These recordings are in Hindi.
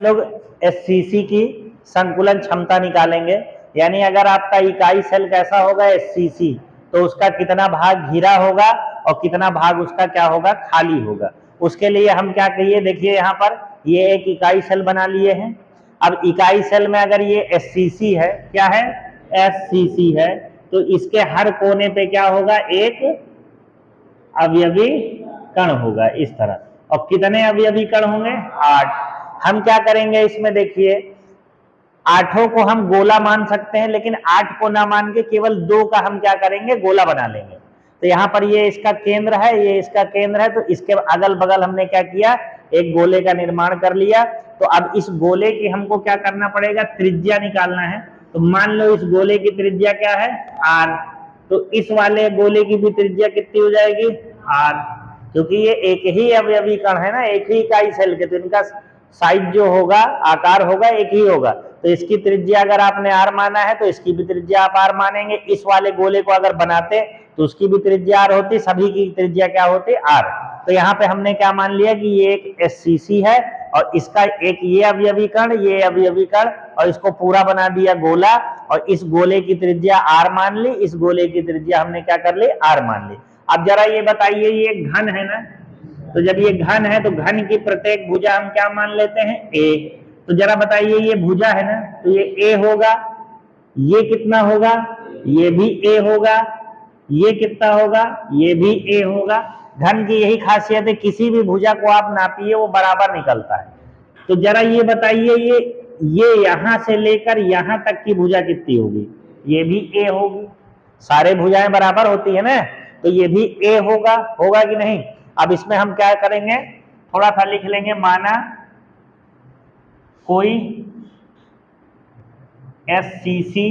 लोग एससीसी की संकुलन क्षमता निकालेंगे। यानी अगर आपका इकाई सेल कैसा होगा एससीसी, तो उसका कितना भाग घिरा होगा और कितना भाग उसका क्या होगा, खाली होगा। उसके लिए हम क्या करिए, देखिए यहाँ पर ये एक इकाई सेल बना लिए हैं। अब इकाई सेल में अगर ये एससीसी है, क्या है, एससीसी है, तो इसके हर कोने पे क्या होगा, एक अवयवी कण होगा इस तरह। और कितने अवयवी कण होंगे, 8। हम क्या करेंगे इसमें, देखिए 8 को हम गोला मान सकते हैं, लेकिन 8 को ना मान के केवल 2 का हम क्या करेंगे, गोला बना लेंगे। तो यहाँ पर ये इसका केंद्र है, ये इसका केंद्र है, तो इसके अगल बगल हमने क्या किया, एक गोले का निर्माण कर लिया। तो अब इस गोले की हमको क्या करना पड़ेगा, त्रिज्या निकालना है। तो मान लो इस गोले की त्रिज्या क्या है, r। तो इस वाले गोले की भी त्रिज्या कितनी हो जाएगी, r, क्योंकि ये एक ही अवयवी कण है ना, एक ही इकाई सेल के, तो इनका साइज जो होगा, आकार होगा, एक ही होगा। तो इसकी त्रिज्या अगर आपने r माना है, तो इसकी भी त्रिज्या आप r मानेंगे। इस वाले गोले को अगर बनाते तो उसकी भी त्रिज्या r होती, सभी की त्रिज्या क्या होती, r। तो यहाँ पे हमने क्या मान लिया कि ये एक एससीसी है और इसका एक ये अवयवी कण, ये अवयवी कण, और इसको पूरा बना दिया गोला, और इस गोले की त्रिज्या r मान ली, इस गोले की त्रिज्या हमने क्या कर ली, r मान ली। अब जरा ये बताइए, ये घन है ना, तो जब ये घन है तो घन की प्रत्येक भुजा हम क्या मान लेते हैं, a। तो जरा बताइए, ये भुजा है ना, तो ये a होगा, ये कितना होगा, ये भी a होगा, ये कितना होगा, ये भी a होगा। घन की यही खासियत है, किसी भी भुजा को आप नापिए वो बराबर निकलता है। तो जरा ये बताइए, ये यहां से लेकर यहां तक की भुजा कितनी होगी, ये भी a होगी। सारे भुजाएं बराबर होती है ना, तो ये भी a होगा, होगा कि नहीं। अब इसमें हम क्या करेंगे, थोड़ा सा लिख लेंगे, माना कोई एससीसी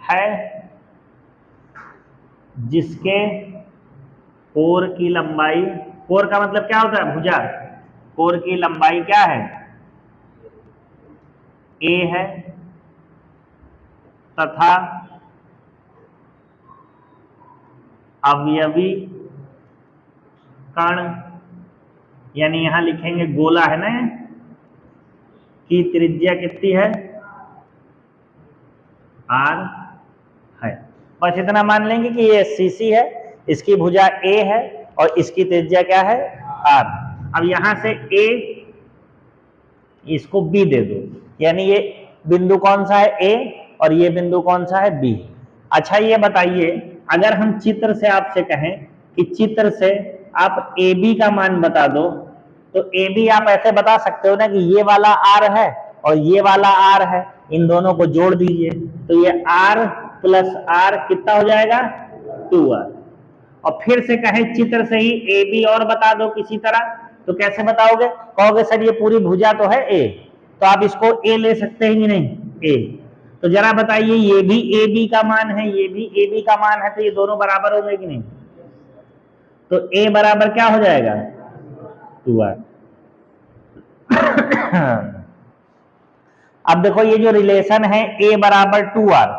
है जिसके कोर की लंबाई, कोर का मतलब क्या होता है, भुजा, कोर की लंबाई क्या है, a है, तथा अवयवी कण, यानी यहां लिखेंगे गोला है ना, की त्रिज्या कितनी है, r है। बस इतना मान लेंगे कि ये एससीसी है, इसकी भुजा a है और इसकी त्रिज्या क्या है, r। अब यहां से a, इसको b दे दो, यानी ये बिंदु कौन सा है, a, और ये बिंदु कौन सा है, b। अच्छा ये बताइए, अगर हम चित्र से आपसे कहें कि चित्र से आप AB का मान बता दो, तो AB आप ऐसे बता सकते हो ना कि ये वाला R है और ये वाला R है, इन दोनों को जोड़ दीजिए, तो ये R प्लस R कितना हो जाएगा, 2R। और फिर से कहें चित्र से ही AB और बता दो किसी तरह, तो कैसे बताओगे, कहोगे सर ये पूरी भुजा तो है A, तो आप इसको A ले सकते हैं कि नहीं, A। तो जरा बताइए, ये भी AB का मान है, ये भी AB का मान है, तो ये दोनों बराबर होंगे कि नहीं। तो A बराबर क्या हो जाएगा, 2R। अब देखो ये जो रिलेशन है A बराबर 2R,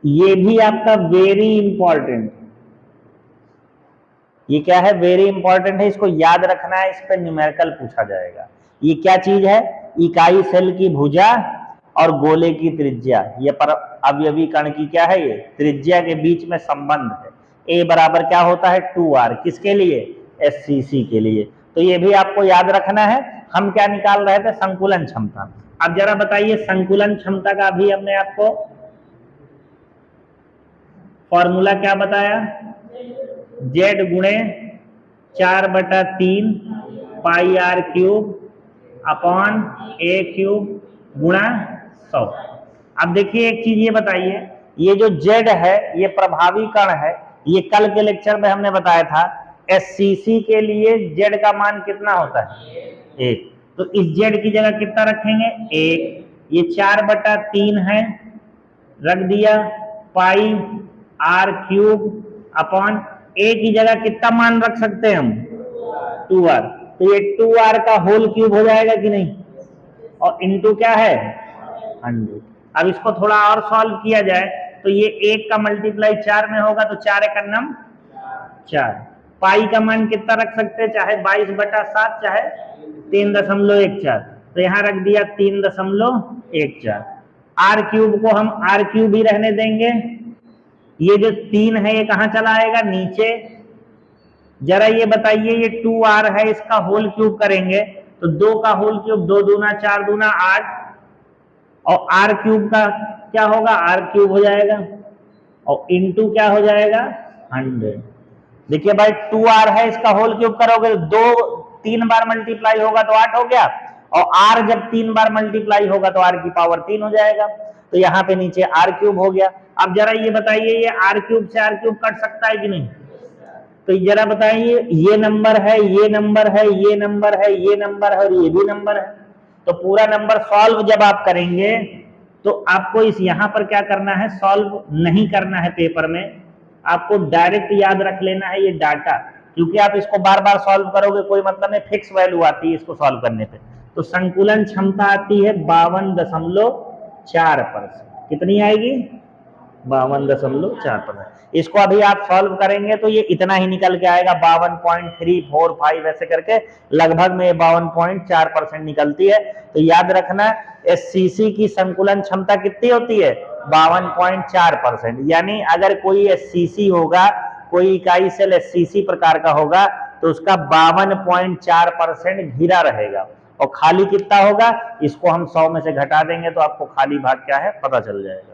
ये भी आपका वेरी इंपॉर्टेंट, ये क्या है, वेरी इंपॉर्टेंट है, इसको याद रखना है, इस पर न्यूमेरिकल पूछा जाएगा। ये क्या चीज है, इकाई सेल की भुजा और गोले की त्रिज्या, ये पर अवयवी कण की क्या है, ये त्रिज्या के बीच में संबंध है। A बराबर क्या होता है, 2R, किसके लिए, एससीसी के लिए। तो ये भी आपको याद रखना है। हम क्या निकाल रहे थे, संकुलन क्षमता। अब जरा बताइए, संकुलन क्षमता का भी हमने आपको फॉर्मूला क्या बताया, Z गुणे 4/3 पाई r cube upon a cube गुणा 100। अब देखिए एक चीज ये बताइए, ये जो Z है ये प्रभावी कण है, ये कल के लेक्चर में हमने बताया था, एससीसी के लिए Z का मान कितना होता है, 1। तो इस Z की जगह कितना रखेंगे, 1। ये 4/3 है, रख दिया, पाई r क्यूब अपॉन a की जगह कितना मान रख सकते हैं हम, 2R। तो ये 2R का होल क्यूब हो जाएगा कि नहीं, और इनटू क्या है, 100। अब इसको थोड़ा और सॉल्व किया जाए, तो ये 1 का मल्टीप्लाई 4 में होगा, तो 4 एक 4। पाई का मान कितना रख सकते हैं, चाहे 22/7 चाहे 3.14, तो यहाँ रख दिया 3.14। आर क्यूब को हम आर क्यूब ही रहने देंगे। ये जो 3 है ये कहाँ चला आएगा, नीचे। जरा ये बताइए, ये 2r है, इसका होल क्यूब करेंगे तो 2 का होल क्यूब 2 दूना 4 दूना 8, और आर क्यूब का क्या होगा, आर क्यूब हो जाएगा, और इंटू क्या हो जाएगा, 100। देखिए भाई 2r है, इसका होल क्यूब करोगे तो 3 बार मल्टीप्लाई होगा तो 8 हो गया, और r जब 3 बार मल्टीप्लाई होगा तो r की पावर 3 हो जाएगा। तो यहाँ पे नीचे r क्यूब हो गया। अब जरा ये बताइए, ये r क्यूब से r क्यूब कट सकता है कि नहीं? तो जरा बताइए, ये नंबर है, ये नंबर है, ये नंबर है, ये नंबर है, और ये भी नंबर है। तो पूरा नंबर सॉल्व जब आप करेंगे तो आपको इस यहां पर क्या करना है, सॉल्व नहीं करना है पेपर में, आपको डायरेक्ट याद रख लेना है ये डाटा, क्योंकि आप इसको बार बार सॉल्व करोगे कोई मतलब नहीं, फिक्स वैल्यू आती है इसको सॉल्व करने पे। तो संकुलन क्षमता आती है 52.4%। कितनी आएगी, 52.4%। इसको अभी आप सॉल्व करेंगे तो ये इतना ही निकल के आएगा, 52.345 ऐसे करके लगभग में 52.4% निकलती है। तो याद रखना, एससीसी की संकुलन क्षमता कितनी होती है, 52.4%। यानी अगर कोई एससीसी होगा, कोई इकाई सेल एससीसी प्रकार का होगा, तो उसका 52.4% घिरा रहेगा, और खाली कितना होगा, इसको हम 100 में से घटा देंगे तो आपको खाली भाग क्या है पता चल जाएगा।